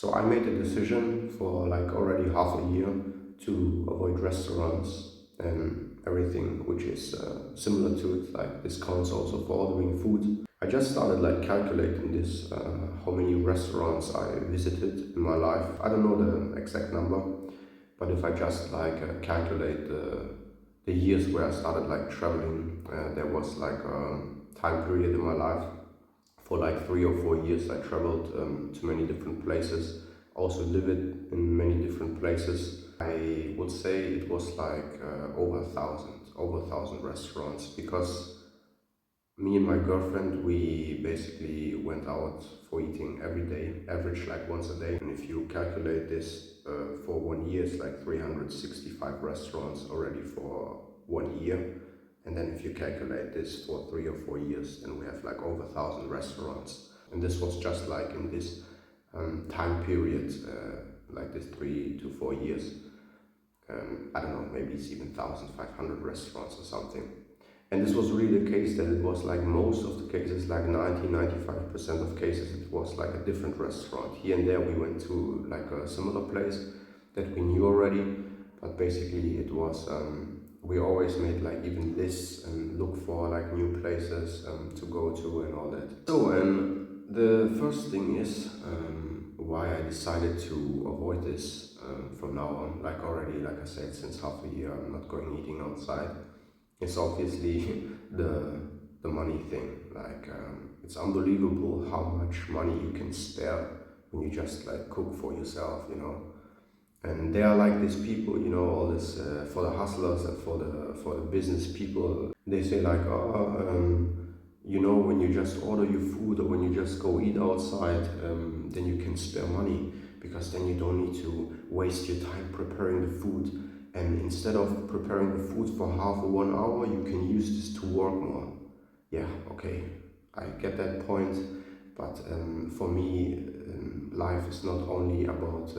So I made a decision for like already half a year to avoid restaurants and everything which is similar to it, like discounts also for ordering food. I just started like calculating this, how many restaurants I visited in my life. I don't know the exact number, but if I just like calculate the years where I started like traveling, there was like a time period in my life for like 3 or 4 years. I traveled to many different places, also lived in many different places. I would say it was like over a thousand restaurants, because me and my girlfriend, we basically went out for eating every day, average like once a day. And if you calculate this for 1 year, it's like 365 restaurants already for 1 year. And then if you calculate this for 3 or 4 years, then we have like over 1,000 restaurants. And this was just like in this time period, like this 3 to 4 years. I don't know, maybe it's even 1,500 restaurants or something. And this was really the case, that it was like most of the cases, like 90-95% of cases, it was like a different restaurant. Here and there we went to like a similar place that we knew already, but basically it was, we always made like even lists and look for like new places to go to and all that. So the first thing is why I decided to avoid this from now on. Like already, like I said, since half a year I'm not going eating outside. It's obviously the money thing. Like it's unbelievable how much money you can spare when you just like cook for yourself, you know. And they are like these people, you know, all this for the hustlers and for the business people. They say like, oh, you know, when you just order your food or when you just go eat outside, then you can spare money, because then you don't need to waste your time preparing the food. And instead of preparing the food for half or 1 hour, you can use this to work more. Yeah, okay, I get that point. But for me, life is not only about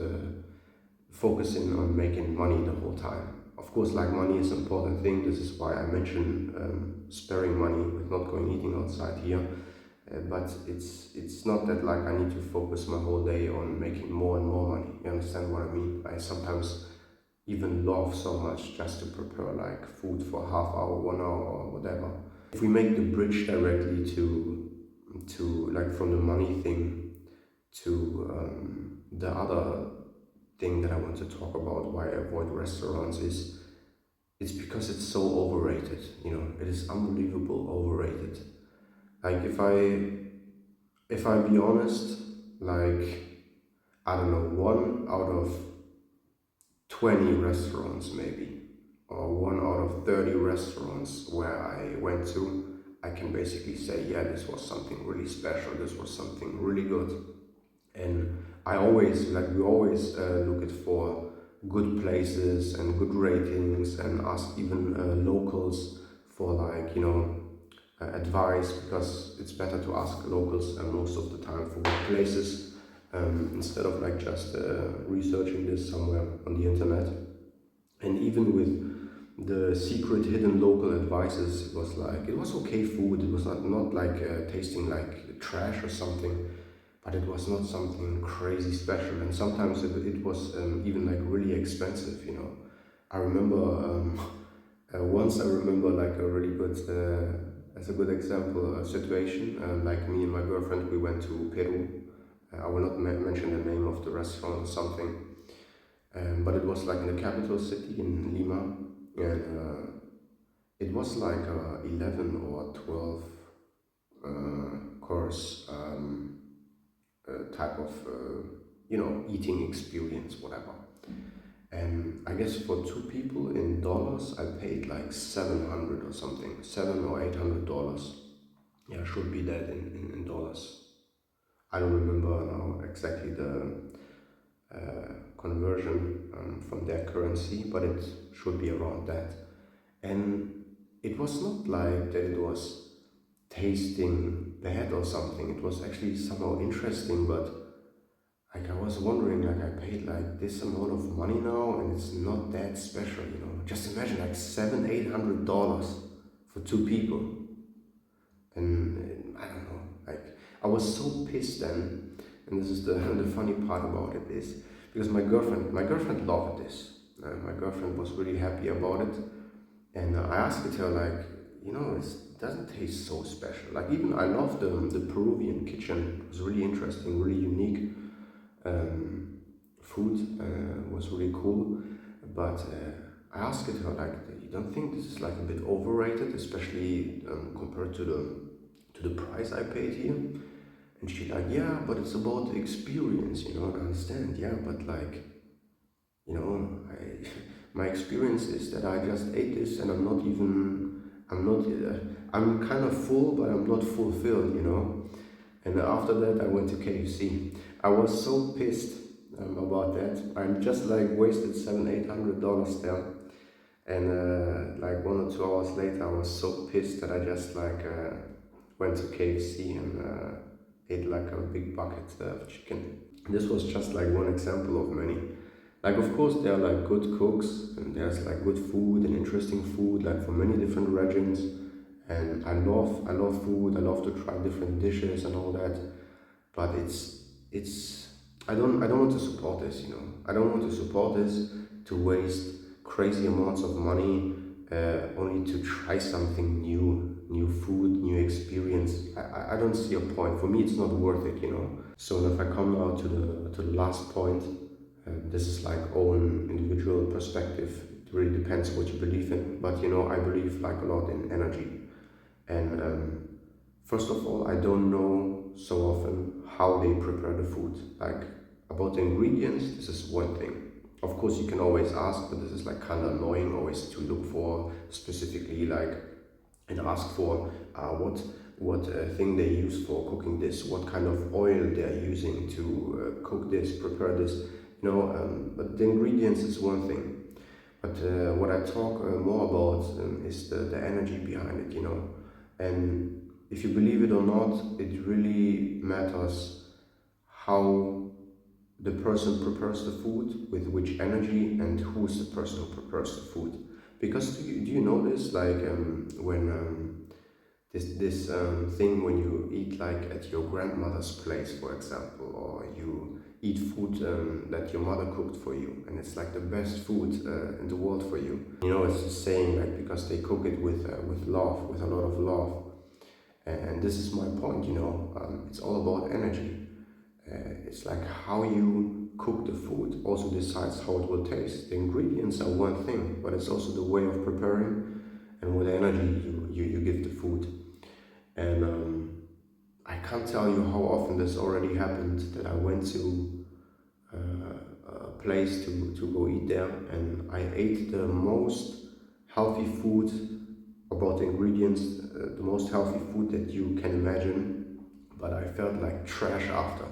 focusing on making money the whole time. Of course, like money is an important thing. This is why I mentioned sparing money with not going eating outside here. But it's not that like I need to focus my whole day on making more and more money. You understand what I mean? I sometimes even love so much just to prepare like food for half hour, 1 hour or whatever. If we make the bridge directly to like from the money thing to the other thing that I want to talk about, why I avoid restaurants, is it's because it's so overrated. You know, it is unbelievable overrated. Like if I be honest, like I don't know, 1 out of 20 restaurants maybe, or 1 out of 30 restaurants where I went to, I can basically say, yeah, this was something really special, this was something really good. And I always, like we always look at for good places and good ratings, and ask even locals for like, you know, advice, because it's better to ask locals most of the time for good places, instead of like just researching this somewhere on the internet. And even with the secret hidden local advices, it was like, it was okay food, it was not like tasting like trash or something, but it was not something crazy special. And sometimes it was even like really expensive, you know. I remember once I remember like a really good, as a good example, a situation, like me and my girlfriend, we went to Peru. I will not mention the name of the restaurant or something, but it was like in the capital city in Lima, and it was like a 11 or 12 course type of you know, eating experience, whatever. And I guess for 2 people in dollars, I paid like 700 or something, $700 or $800. Yeah, should be that in dollars. I don't remember now exactly the conversion from their currency, but it should be around that. And it was not like that it was tasting bad or something. It was actually somehow interesting, but like I was wondering, like I paid like this amount of money now and it's not that special, you know. Just imagine like $700-800 for 2 people. And I don't know, like I was so pissed then, And this is the the funny part about it is because my girlfriend loved this. My girlfriend was really happy about it, and I asked her like, it doesn't taste so special. Like even I love the Peruvian kitchen. It was really interesting, really unique. Um, Food was really cool, but I asked her like, you don't think this is like a bit overrated, especially compared to the price I paid here? And she like, yeah, but it's about the experience, I understand, yeah, but like, I my experience is that I just ate this and I'm not, I'm kind of full, but I'm not fulfilled. And after that, I went to KFC. I was so pissed about that. I just like wasted $700-800 there. And like 1 or 2 hours later, I was so pissed that I just like went to KFC and ate like a big bucket of chicken. This was just like one example of many. Like of course there are like good cooks and there's like good food and interesting food like from many different regions. And I love food. I love to try different dishes and all that. But it's I don't want to support this. I don't want to support this to waste crazy amounts of money only to try something new food, new experience. I don't see a point. For me, it's not worth it. So if I come now to the last point, this is like own individual perspective. It really depends what you believe in. But I believe like a lot in energy. And first of all, I don't know so often how they prepare the food. Like about the ingredients, this is one thing. Of course, you can always ask, but this is like kind of annoying always to look for specifically like and ask for what thing they use for cooking this, what kind of oil they are using to cook this, prepare this. But the ingredients is one thing. But what I talk more about is the energy behind it. And if you believe it or not, it really matters how the person prepares the food, with which energy, and who is the person who prepares the food. Because do you know this? Like when this thing when you eat like at your grandmother's place, for example, or you eat food that your mother cooked for you, and it's like the best food in the world for you. It's the same, like because they cook it with love, with a lot of love. And this is my point. It's all about energy. It's like how you cook the food also decides how it will taste. The ingredients are one thing, but it's also the way of preparing and what energy you give the food. And I can't tell you how often this already happened that I went to a place to go eat there and I ate the most healthy food about the ingredients, the most healthy food that you can imagine, but I felt like trash after,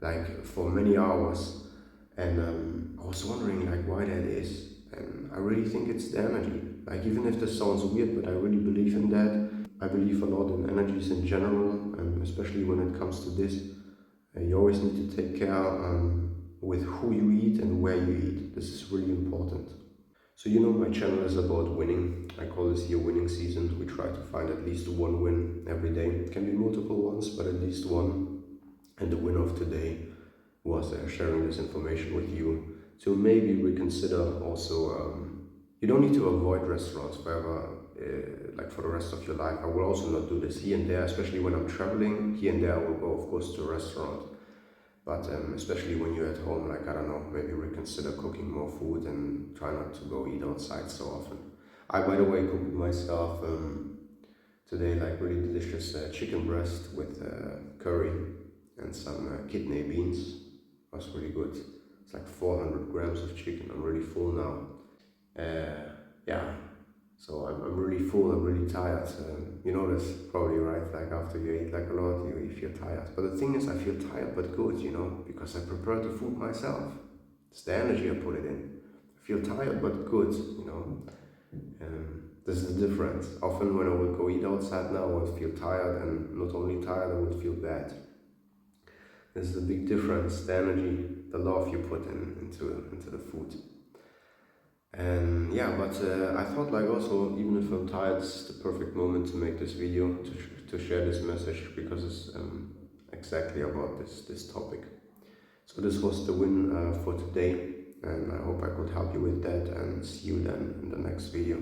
like for many hours. And I was wondering like why that is. And I really think it's the energy. Like even if this sounds weird, but I really believe in that. I believe a lot in energies in general, and especially when it comes to this. You always need to take care with who you eat and where you eat. This is really important. So my channel is about winning. I call this year winning season. We try to find at least one win every day. It can be multiple ones, but at least one. And the win of today was sharing this information with you to maybe reconsider also. You don't need to avoid restaurants forever, like for the rest of your life. I will also not do this here and there, especially when I'm traveling. Here and there I will go, of course, to a restaurant. But especially when you're at home, like I don't know, maybe reconsider cooking more food and try not to go eat outside so often. I, by the way, cooked myself today like really delicious chicken breast with curry and some kidney beans. It was really good. It's like 400 grams of chicken. I'm really full now. Yeah, so I'm really full. I'm really tired. You know this probably, right? Like after you eat like a lot, you feel tired. But the thing is, I feel tired but good, because I prepare the food myself. It's the energy I put it in. I feel tired but good. This is the difference. Often when I would go eat outside now, I would feel tired, and not only tired, I would feel bad. This is a big difference, the energy, the love you put into the food. And yeah, but I thought like also, even if I'm tired, it's the perfect moment to make this video, to share this message, because it's exactly about this topic. So this was the win for today, and I hope I could help you with that, and see you then in the next video.